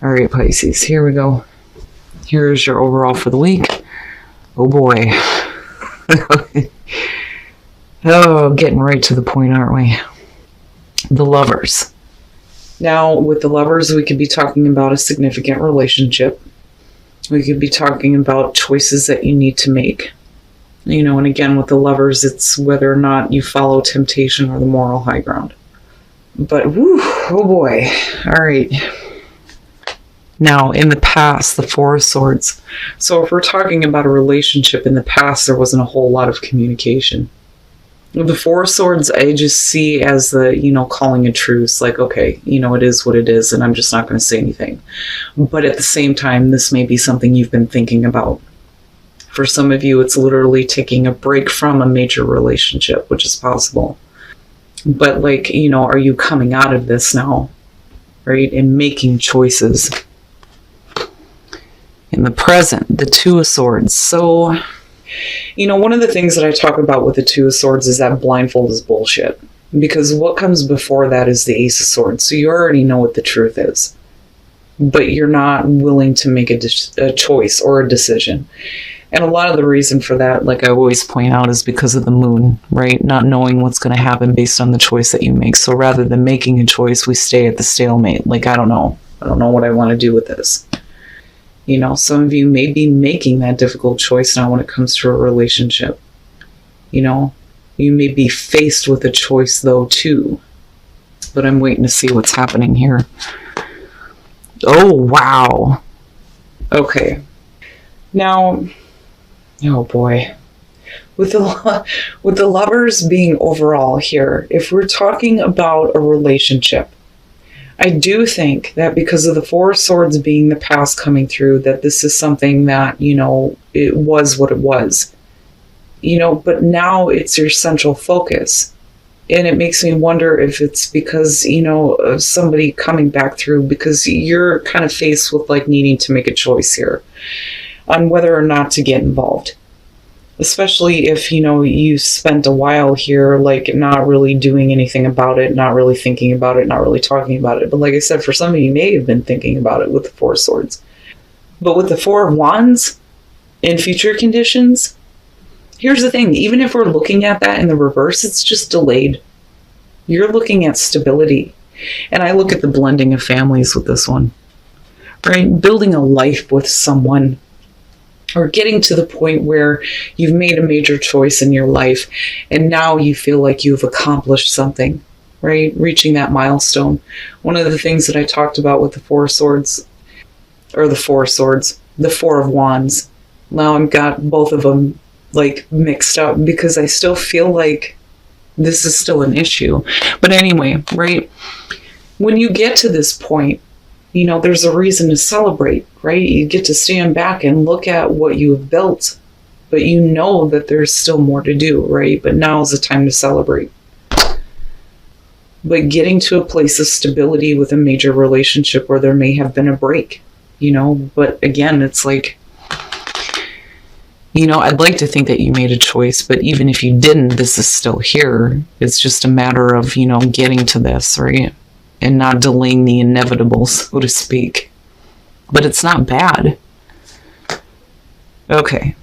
All right, Pisces, here we go. Here's your overall for the week. Oh boy. Oh, getting right to the point, aren't we? The Lovers. Now, with the Lovers, we could be talking about a significant relationship. We could be talking about choices that you need to make. And again, with the Lovers, it's whether or not you follow temptation or the moral high ground. But, whew, oh boy. All right. Now, in the past, the Four of Swords. So if we're talking about a relationship in the past, there wasn't a whole lot of communication. The Four of Swords, I just see as the, calling a truce. Like, okay, it is what it is, and I'm just not going to say anything. But at the same time, this may be something you've been thinking about. For some of you, it's literally taking a break from a major relationship, which is possible. But are you coming out of this now, right? And making choices. In the present, the Two of Swords. So, one of the things that I talk about with the Two of Swords is that blindfold is bullshit. Because what comes before that is the Ace of Swords. So you already know what the truth is. But you're not willing to make a choice or a decision. And a lot of the reason for that, like I always point out, is because of the moon, right? Not knowing what's going to happen based on the choice that you make. So rather than making a choice, we stay at the stalemate. Like, I don't know what I want to do with this. Some of you may be making that difficult choice now when it comes to a relationship. You may be faced with a choice, though, too. But I'm waiting to see what's happening here. Oh, wow. Okay. Now, oh boy. With the Lovers being overall here, if we're talking about a relationship, I do think that because of the Four of Swords being the past coming through, that this is something that, it was what it was. But now it's your central focus. And it makes me wonder if it's because, of somebody coming back through, because you're kind of faced with needing to make a choice here on whether or not to get involved. Especially if, you spent a while here, not really doing anything about it, not really thinking about it, not really talking about it. But like I said, for some of you may have been thinking about it with the Four of Swords. But with the Four of Wands in future conditions, here's the thing. Even if we're looking at that in the reverse, it's just delayed. You're looking at stability. And I look at the blending of families with this one, right? Building a life with someone, or getting to the point where you've made a major choice in your life and now you feel like you've accomplished something, right? Reaching that milestone. One of the things that I talked about with the Four of Swords, the Four of Wands. Now I've got both of them mixed up because I still feel like this is still an issue. But anyway, right? When you get to this point, there's a reason to celebrate, right? You get to stand back and look at what you have built, but you know that there's still more to do, right? But now is the time to celebrate. But getting to a place of stability with a major relationship where there may have been a break, but again, it's I'd like to think that you made a choice, but even if you didn't, this is still here. It's just a matter of, getting to this, right? And not delaying the inevitable, so to speak. But it's not bad. Okay.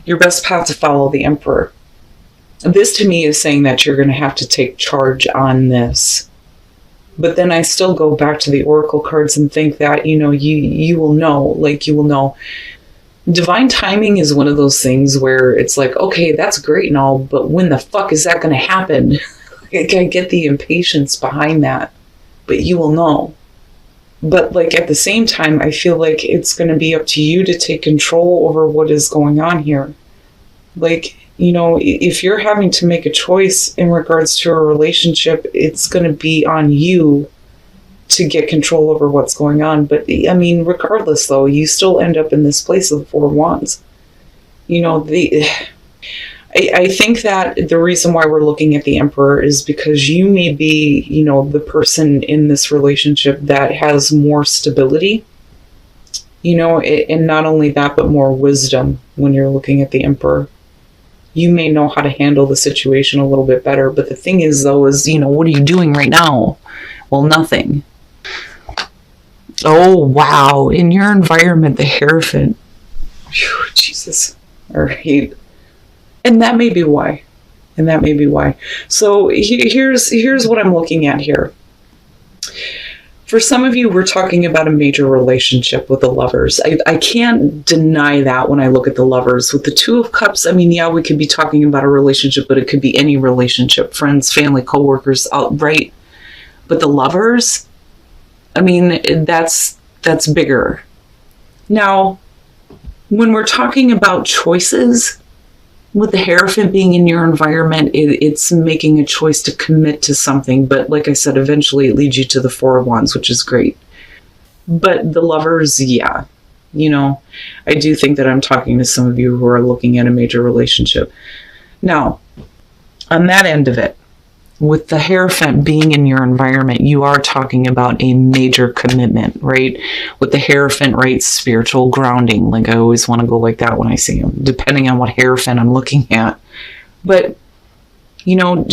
Your best path to follow the Emperor. This to me is saying that you're going to have to take charge on this. But then I still go back to the Oracle cards and think that, you will know, you will know. Divine timing is one of those things where it's okay, that's great and all, but when the fuck is that going to happen? I get the impatience behind that. But you will know. But at the same time, I feel like it's going to be up to you to take control over what is going on here. If you're having to make a choice in regards to a relationship, it's going to be on you to get control over what's going on. But regardless though, you still end up in this place of the Four of Wands. I think that the reason why we're looking at the Emperor is because you may be, the person in this relationship that has more stability, and not only that, but more wisdom when you're looking at the Emperor. You may know how to handle the situation a little bit better. But the thing is, though, is, what are you doing right now? Well, nothing. Oh, wow. In your environment, the Hierophant. Whew, Jesus. All right. And that may be why. And that may be why. So here's what I'm looking at here. For some of you, we're talking about a major relationship with the Lovers. I can't deny that when I look at the Lovers. With the Two of Cups, I mean, yeah, we could be talking about a relationship, but it could be any relationship, friends, family, coworkers, right? But the Lovers, I mean, that's bigger. Now, when we're talking about choices, with the Hierophant being in your environment, it's making a choice to commit to something. But like I said, eventually it leads you to the Four of Wands, which is great. But the Lovers, yeah. I do think that I'm talking to some of you who are looking at a major relationship. Now, on that end of it, with the Hierophant being in your environment, you are talking about a major commitment, right? With the Hierophant, right? Spiritual grounding. Like I always want to go like that when I see him, depending on what Hierophant I'm looking at. But,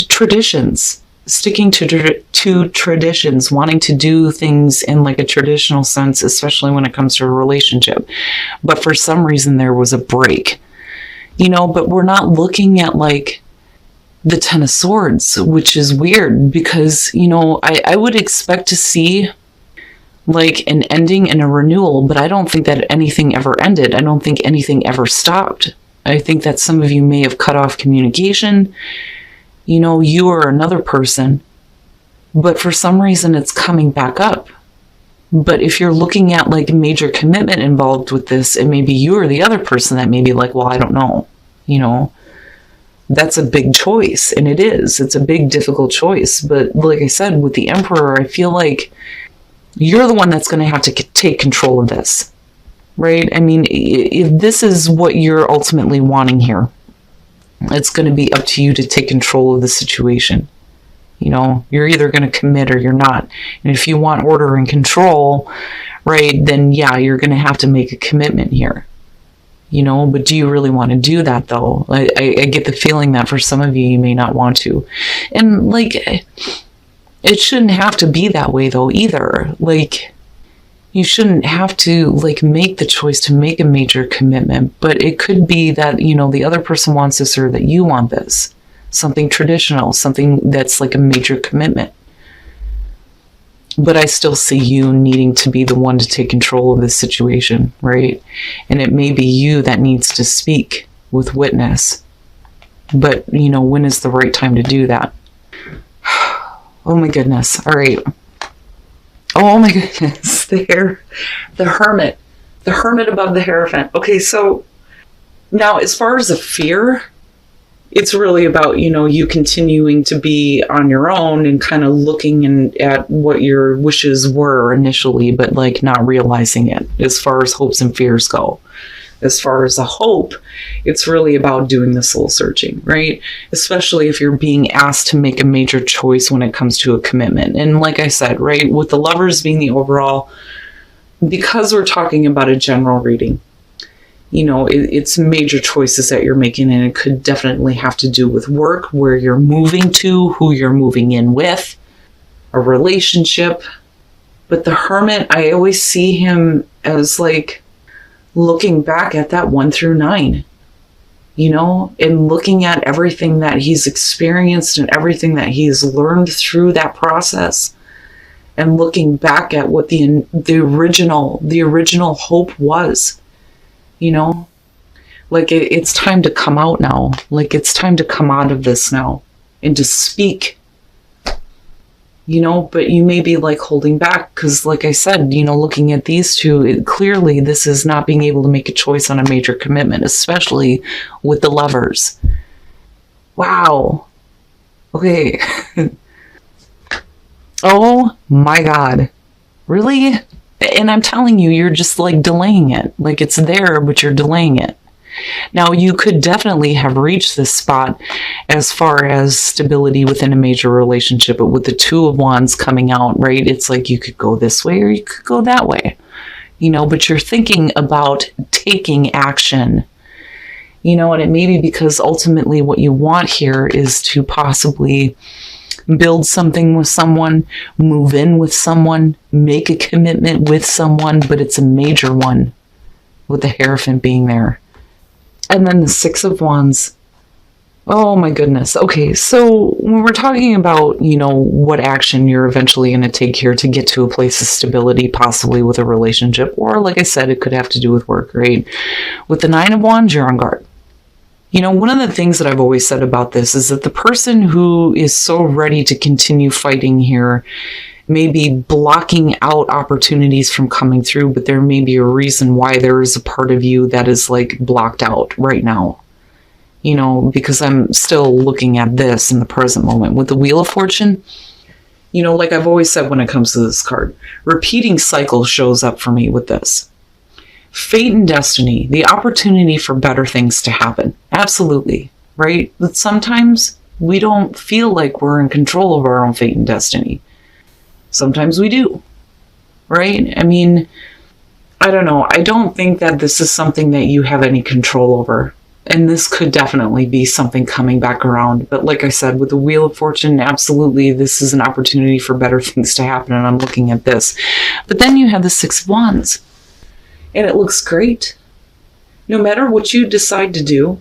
traditions, sticking to traditions, wanting to do things in like a traditional sense, especially when it comes to a relationship. But for some reason, there was a break, but we're not looking at like the Ten of Swords, which is weird because, I would expect to see like an ending and a renewal, but I don't think that anything ever ended. I don't think anything ever stopped. I think that some of you may have cut off communication, you or another person, but for some reason it's coming back up. But if you're looking at like major commitment involved with this, it may be you or the other person that may be like, well, I don't know, That's a big choice, and it is. It's a big, difficult choice. But like I said, with the Emperor, I feel like you're the one that's going to have to take control of this, right? I mean, if this is what you're ultimately wanting here, it's going to be up to you to take control of the situation. You're either going to commit or you're not. And if you want order and control, right, then yeah, you're going to have to make a commitment here. But do you really want to do that though? I get the feeling that for some of you, you may not want to. And like, it shouldn't have to be that way though either. Like, you shouldn't have to like make the choice to make a major commitment, but it could be that, the other person wants this or that you want this. Something traditional, something that's like a major commitment. But I still see you needing to be the one to take control of this situation, right? And it may be you that needs to speak with witness. But, when is the right time to do that? Oh my goodness. All right. Oh my goodness. The Hermit. The Hermit above the Hierophant. Okay, so now as far as a fear, it's really about, you continuing to be on your own and kind of looking at what your wishes were initially, but like not realizing it as far as hopes and fears go. As far as a hope, it's really about doing the soul searching, right? Especially if you're being asked to make a major choice when it comes to a commitment. And like I said, right, with the Lovers being the overall, because we're talking about a general reading, it's major choices that you're making, and it could definitely have to do with work, where you're moving to, who you're moving in with, a relationship. But the Hermit, I always see him as like looking back at that 1 through 9, and looking at everything that he's experienced and everything that he's learned through that process, and looking back at what the original hope was. Like it's time to come out now. Like it's time to come out of this now and to speak, but you may be like holding back because like I said, looking at these two, clearly this is not being able to make a choice on a major commitment, especially with the Lovers. Wow. Okay. Oh my God. Really? And I'm telling you, you're just like delaying it. Like it's there, but you're delaying it. Now, you could definitely have reached this spot as far as stability within a major relationship, but with the Two of Wands coming out, right? It's like you could go this way or you could go that way, but you're thinking about taking action, and it may be because ultimately what you want here is to possibly build something with someone, move in with someone, make a commitment with someone, but it's a major one with the Hierophant being there. And then the Six of Wands. Oh my goodness. Okay, so when we're talking about, what action you're eventually going to take here to get to a place of stability, possibly with a relationship, or like I said, it could have to do with work, right? With the Nine of Wands, you're on guard. One of the things that I've always said about this is that the person who is so ready to continue fighting here may be blocking out opportunities from coming through, but there may be a reason why there is a part of you that is like blocked out right now. Because I'm still looking at this in the present moment. With the Wheel of Fortune, like I've always said when it comes to this card, repeating cycle shows up for me with this. Fate and destiny, the opportunity for better things to happen. Absolutely, right? But sometimes we don't feel like we're in control of our own fate and destiny. Sometimes we do, right? I mean, I don't know. I don't think that this is something that you have any control over. And this could definitely be something coming back around. But like I said, with the Wheel of Fortune, absolutely, this is an opportunity for better things to happen. And I'm looking at this. But then you have the Six of Wands. And it looks great. No matter what you decide to do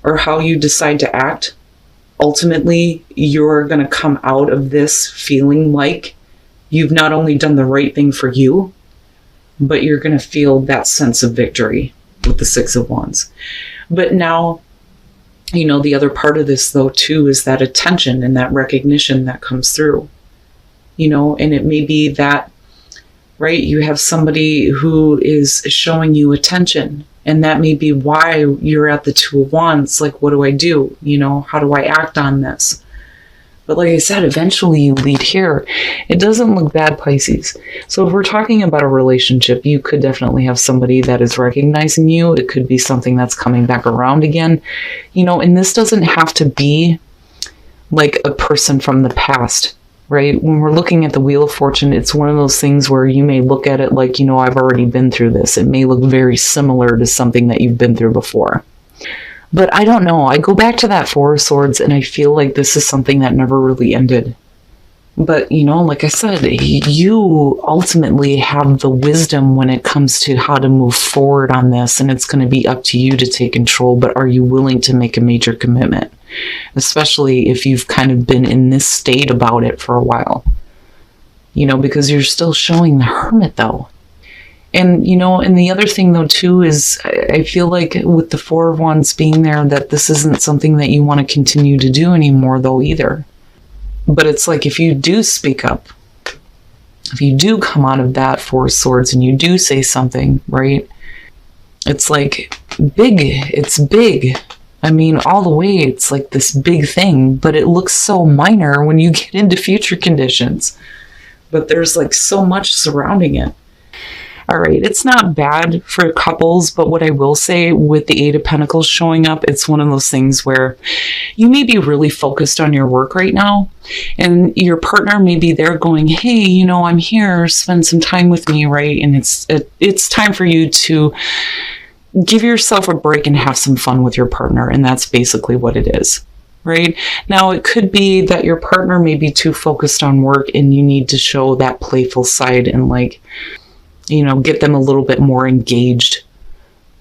or how you decide to act, ultimately, you're going to come out of this feeling like you've not only done the right thing for you, but you're going to feel that sense of victory with the Six of Wands. But now, the other part of this, though, too, is that attention and that recognition that comes through. And it may be that, right, you have somebody who is showing you attention. And that may be why you're at the Two of Wands. Like, what do I do? How do I act on this? But like I said, eventually you lead here. It doesn't look bad, Pisces. So if we're talking about a relationship, you could definitely have somebody that is recognizing you. It could be something that's coming back around again. And this doesn't have to be like a person from the past, right? When we're looking at the Wheel of Fortune, it's one of those things where you may look at it like, I've already been through this. It may look very similar to something that you've been through before. But I don't know. I go back to that Four of Swords and I feel like this is something that never really ended. But, like I said, you ultimately have the wisdom when it comes to how to move forward on this. And it's going to be up to you to take control. But are you willing to make a major commitment? Especially if you've kind of been in this state about it for a while. Because you're still showing the Hermit, though. And, and the other thing, though, too, is I feel like with the Four of Wands being there, that this isn't something that you want to continue to do anymore, though, either. But it's like if you do speak up, if you do come out of that Four of Swords and you do say something, right? It's like big. It's big. I mean, all the way, it's like this big thing, but it looks so minor when you get into future conditions. But there's like so much surrounding it. All right, it's not bad for couples, but what I will say with the Eight of Pentacles showing up, it's one of those things where you may be really focused on your work right now, and your partner may be there going, hey, I'm here, spend some time with me, right? And it's time for you to give yourself a break and have some fun with your partner, and that's basically what it is. Right? Now, it could be that your partner may be too focused on work and you need to show that playful side and get them a little bit more engaged,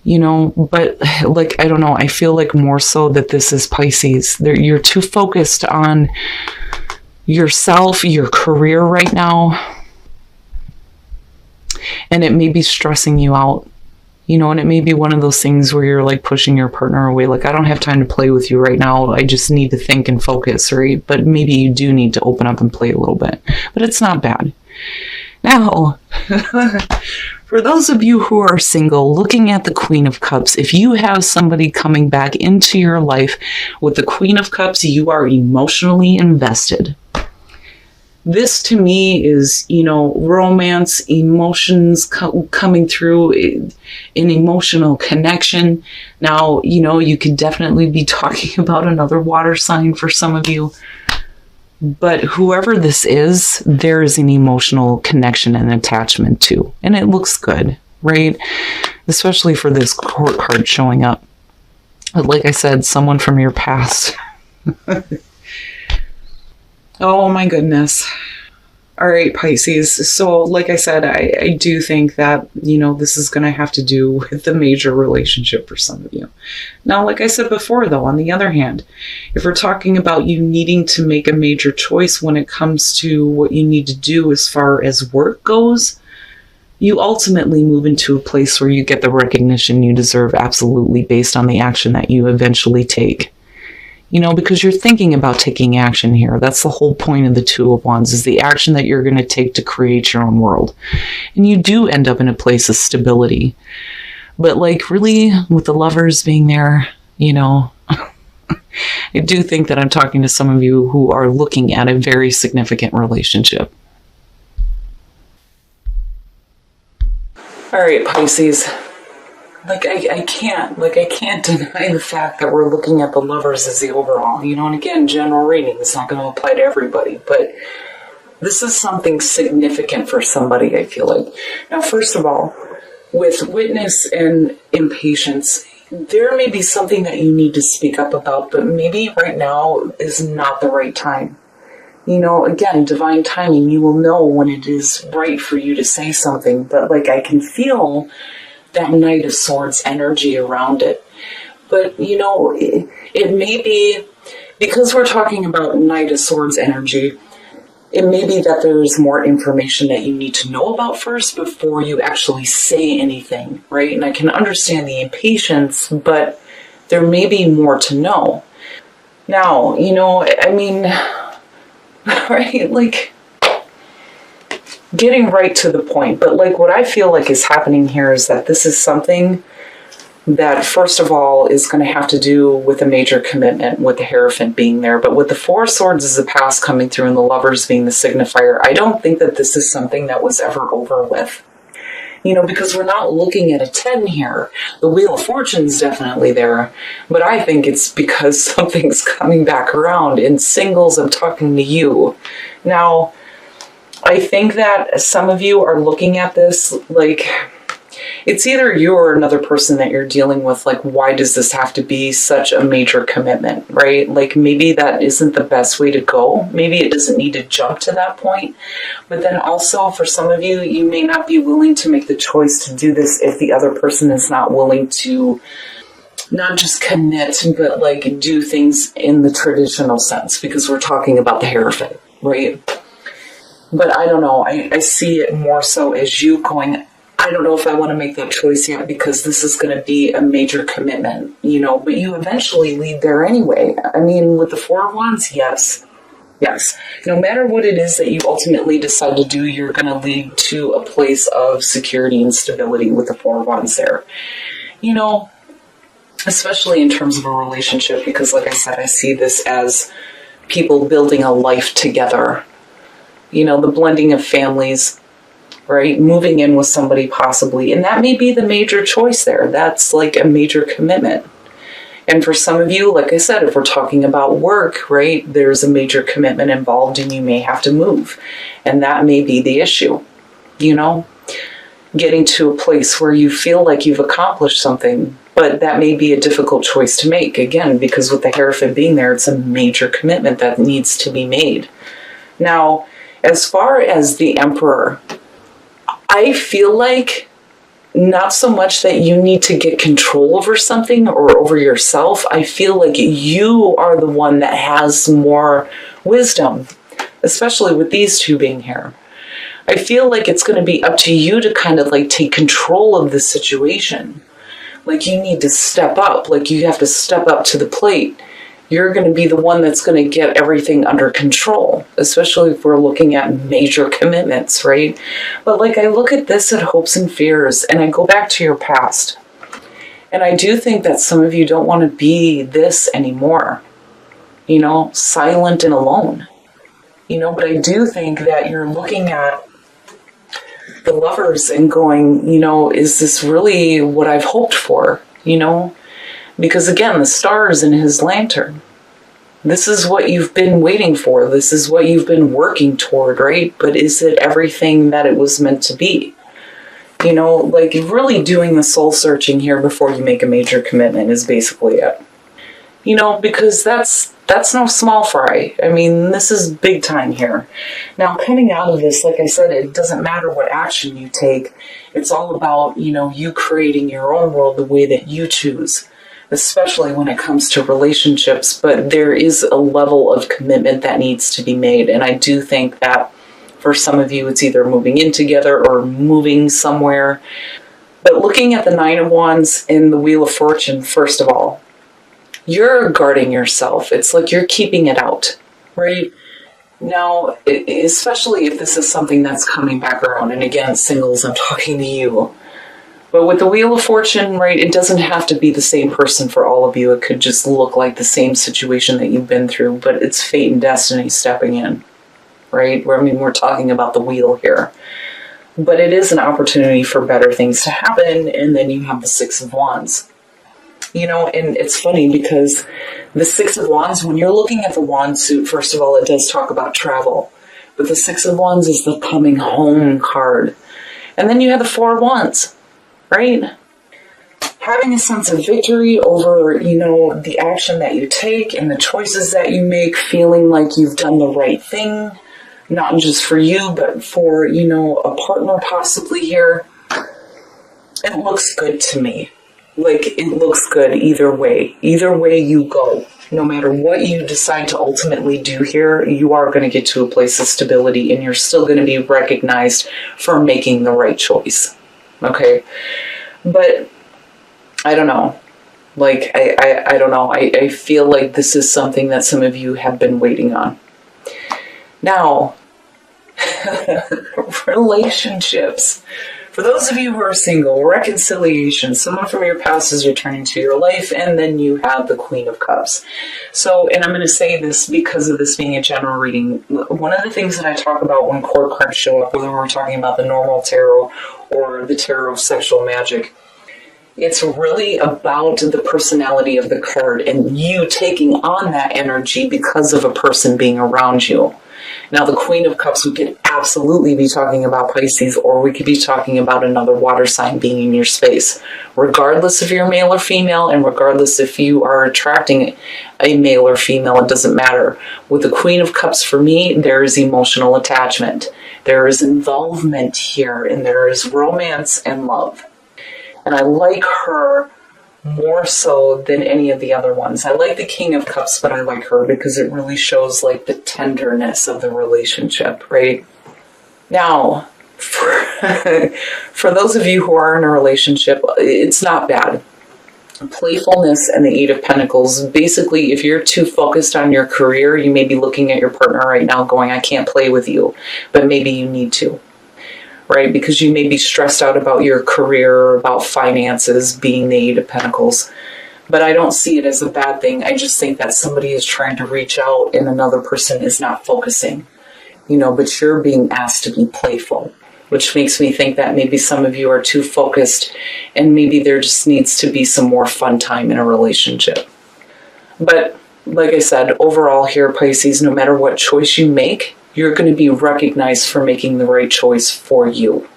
but I don't know. I feel like more so that this is Pisces. You're too focused on yourself, your career right now, and it may be stressing you out, and it may be one of those things where you're like pushing your partner away. Like, I don't have time to play with you right now. I just need to think and focus, right? But maybe you do need to open up and play a little bit, but it's not bad. Now, for those of you who are single, looking at the Queen of Cups, if you have somebody coming back into your life with the Queen of Cups, you are emotionally invested. This to me is, romance, emotions coming through, an emotional connection. Now, you could definitely be talking about another water sign for some of you. But whoever this is, there is an emotional connection and attachment to. And it looks good, right? Especially for this court card showing up. But like I said, someone from your past. Oh my goodness. All right, Pisces. So, like I said, I do think that, this is going to have to do with the major relationship for some of you. Now, like I said before, though, on the other hand, if we're talking about you needing to make a major choice when it comes to what you need to do as far as work goes, you ultimately move into a place where you get the recognition you deserve absolutely based on the action that you eventually take. Because you're thinking about taking action here. That's the whole point of the Two of Wands, is the action that you're going to take to create your own world. And you do end up in a place of stability. But really, with the Lovers being there, I do think that I'm talking to some of you who are looking at a very significant relationship. All right, Pisces. I can't deny the fact that we're looking at the Lovers as the overall, and again, general reading is not going to apply to everybody, but this is something significant for somebody, I feel like. Now, first of all, with witness and impatience, there may be something that you need to speak up about, but maybe right now is not the right time. Again, divine timing, you will know when it is right for you to say something, but I can feel that Knight of Swords energy around it. But, it may be, because we're talking about Knight of Swords energy, it may be that there's more information that you need to know about first before you actually say anything, right? And I can understand the impatience, but there may be more to know. Now, right, getting right to the point, but what I feel like is happening here is that this is something that, first of all, is going to have to do with a major commitment, with the Hierophant being there. But with the Four of Swords as the past coming through and the Lovers being the signifier, I don't think that this is something that was ever over with. Because we're not looking at a 10 here. The Wheel of Fortune's definitely there, but I think it's because something's coming back around. In singles, I'm talking to you. Now, I think that some of you are looking at this it's either you or another person that you're dealing with, why does this have to be such a major commitment, right? Maybe that isn't the best way to go. Maybe it doesn't need to jump to that point. But then also, for some of you, you may not be willing to make the choice to do this if the other person is not willing to not just commit, but do things in the traditional sense, because we're talking about the Hierophant, right? But I don't know. I see it more so as you going, I don't know if I want to make that choice yet because this is going to be a major commitment, but you eventually lead there anyway. With the Four of Wands, yes. Yes. No matter what it is that you ultimately decide to do, you're going to lead to a place of security and stability with the Four of Wands there. Especially in terms of a relationship, because like I said, I see this as people building a life together. The blending of families, right? Moving in with somebody possibly. And that may be the major choice there. That's a major commitment. And for some of you, like I said, if we're talking about work, right, there's a major commitment involved and you may have to move. And that may be the issue, getting to a place where you feel like you've accomplished something, but that may be a difficult choice to make. Again, because with the Hierophant being there, it's a major commitment that needs to be made. Now, as far as the Emperor, I feel like not so much that you need to get control over something or over yourself. I feel like you are the one that has more wisdom, especially with these two being here. I feel like it's going to be up to you to kind of take control of the situation. You need to step up. You have to step up to the plate. You're going to be the one that's going to get everything under control, especially if we're looking at major commitments, right? But I look at this at hopes and fears, and I go back to your past. And I do think that some of you don't want to be this anymore, silent and alone. But I do think that you're looking at the Lovers and going, is this really what I've hoped for, Because again, the stars in his lantern. This is what you've been waiting for. This is what you've been working toward, right? But is it everything that it was meant to be? Really doing the soul searching here before you make a major commitment is basically it. Because that's That's no small fry. I mean, this is big time here. Now, coming out of this, like I said, it doesn't matter what action you take. It's all about, you creating your own world the way that you choose, especially when it comes to relationships. But there is a level of commitment that needs to be made. And I do think that for some of you, it's either moving in together or moving somewhere. But looking at the Nine of Wands and the Wheel of Fortune, first of all, you're guarding yourself. It's like you're keeping it out, right? Now, especially if this is something that's coming back around, and again, singles, I'm talking to you. But with the Wheel of Fortune, right, it doesn't have to be the same person for all of you. It could just look like the same situation that you've been through, but it's fate and destiny stepping in, right? We're talking about the wheel here. But it is an opportunity for better things to happen, and then you have the Six of Wands. And it's funny because the Six of Wands, when you're looking at the wand suit, first of all, it does talk about travel. But the Six of Wands is the coming home card. And then you have the Four of Wands, right? Having a sense of victory over, the action that you take and the choices that you make, feeling like you've done the right thing, not just for you, but for, a partner possibly here. It looks good to me. Like, it looks good either way. Either way you go. No matter what you decide to ultimately do here, you are going to get to a place of stability, and you're still going to be recognized for making the right choice. Okay? But, I don't know. Like, I don't know. I feel like this is something that some of you have been waiting on. Now, relationships. For those of you who are single, reconciliation, someone from your past is returning to your life, and then you have the Queen of Cups. So, and I'm going to say this because of this being a general reading, one of the things that I talk about when court cards show up, whether we're talking about the normal tarot or the tarot of sexual magic, it's really about the personality of the card and you taking on that energy because of a person being around you. Now, the Queen of Cups, we could absolutely be talking about Pisces, or we could be talking about another water sign being in your space. Regardless if you're male or female, and regardless if you are attracting a male or female, it doesn't matter. With the Queen of Cups, for me, there is emotional attachment. There is involvement here, and there is romance and love. And I like her more so than any of the other ones. I like the King of Cups, but I like her because it really shows like the tenderness of the relationship, right? Now, for those of you who are in a relationship, it's not bad. Playfulness and the Eight of Pentacles, basically, if you're too focused on your career, you may be looking at your partner right now going, I can't play with you, but maybe you need to. Right? Because you may be stressed out about your career or about finances being the Eight of Pentacles. But I don't see it as a bad thing. I just think that somebody is trying to reach out and another person is not focusing. But you're being asked to be playful, which makes me think that maybe some of you are too focused and maybe there just needs to be some more fun time in a relationship. But like I said, overall here, Pisces, no matter what choice you make, you're going to be recognized for making the right choice for you.